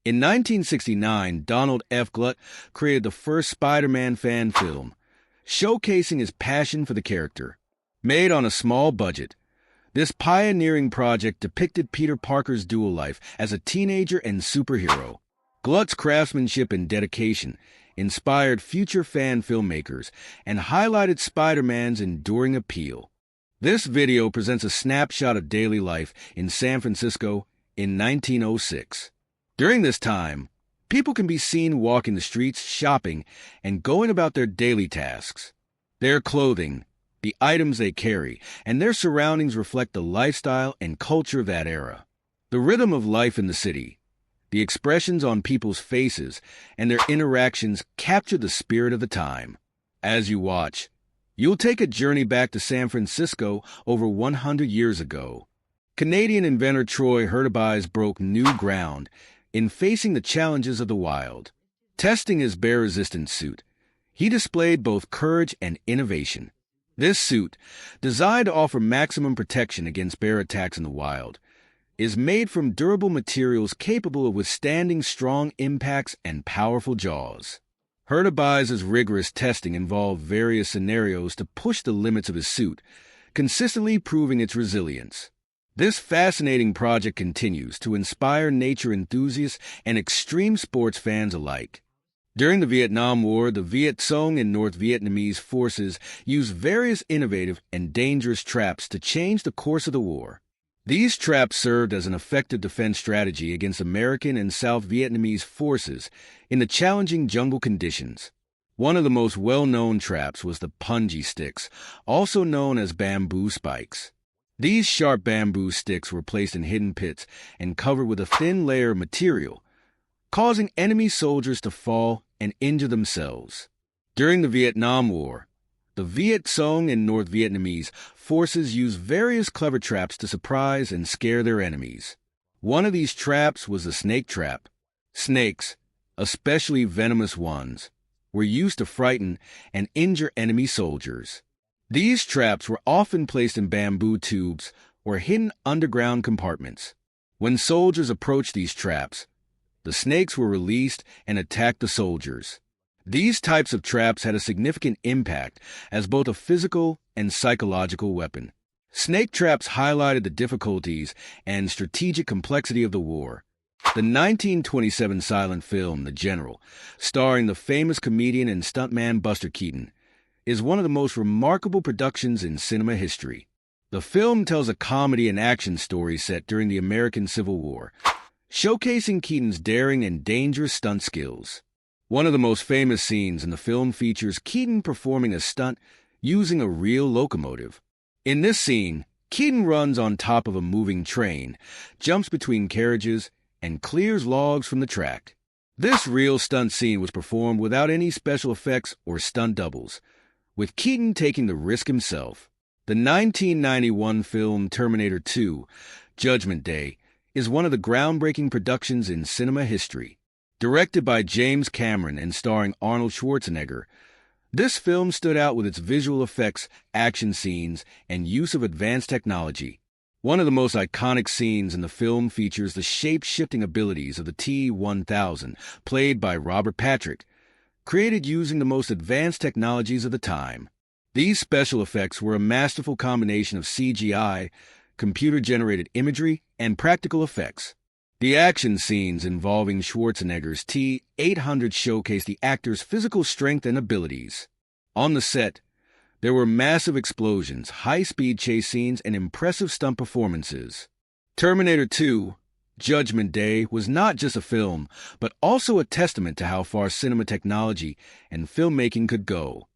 In 1969, Donald F. Glut created the first Spider-Man fan film, showcasing his passion for the character. Made on a small budget, this pioneering project depicted Peter Parker's dual life as a teenager and superhero. Glut's craftsmanship and dedication inspired future fan filmmakers and highlighted Spider-Man's enduring appeal. This video presents a snapshot of daily life in San Francisco in 1906. During this time, people can be seen walking the streets, shopping, and going about their daily tasks. Their clothing, the items they carry, and their surroundings reflect the lifestyle and culture of that era. The rhythm of life in the city, the expressions on people's faces, and their interactions capture the spirit of the time. As you watch, you'll take a journey back to San Francisco over 100 years ago. Canadian inventor Troy Hurtubise broke new ground in facing the challenges of the wild. Testing his bear-resistant suit, he displayed both courage and innovation. This suit, designed to offer maximum protection against bear attacks in the wild, is made from durable materials capable of withstanding strong impacts and powerful jaws. Hurtubise's rigorous testing involved various scenarios to push the limits of his suit, consistently proving its resilience. This fascinating project continues to inspire nature enthusiasts and extreme sports fans alike. During the Vietnam War, the Viet Cong and North Vietnamese forces used various innovative and dangerous traps to change the course of the war. These traps served as an effective defense strategy against American and South Vietnamese forces in the challenging jungle conditions. One of the most well-known traps was the punji sticks, also known as bamboo spikes. These sharp bamboo sticks were placed in hidden pits and covered with a thin layer of material, causing enemy soldiers to fall and injure themselves. During the Vietnam War, the Viet Cong and North Vietnamese forces used various clever traps to surprise and scare their enemies. One of these traps was the snake trap. Snakes, especially venomous ones, were used to frighten and injure enemy soldiers. These traps were often placed in bamboo tubes or hidden underground compartments. When soldiers approached these traps, the snakes were released and attacked the soldiers. These types of traps had a significant impact as both a physical and psychological weapon. Snake traps highlighted the difficulties and strategic complexity of the war. The 1927 silent film, The General, starring the famous comedian and stuntman Buster Keaton, is one of the most remarkable productions in cinema history. The film tells a comedy and action story set during the American Civil War, showcasing Keaton's daring and dangerous stunt skills. One of the most famous scenes in the film features Keaton performing a stunt using a real locomotive. In this scene, Keaton runs on top of a moving train, jumps between carriages, and clears logs from the track. This real stunt scene was performed without any special effects or stunt doubles, with Keaton taking the risk himself. The 1991 film Terminator 2, Judgment Day, is one of the groundbreaking productions in cinema history. Directed by James Cameron and starring Arnold Schwarzenegger, this film stood out with its visual effects, action scenes, and use of advanced technology. One of the most iconic scenes in the film features the shape-shifting abilities of the T-1000, played by Robert Patrick, created using the most advanced technologies of the time. These special effects were a masterful combination of CGI, computer-generated imagery, and practical effects. The action scenes involving Schwarzenegger's T-800 showcased the actor's physical strength and abilities. On the set, there were massive explosions, high-speed chase scenes, and impressive stunt performances. Terminator 2, Judgment Day was not just a film, but also a testament to how far cinema technology and filmmaking could go.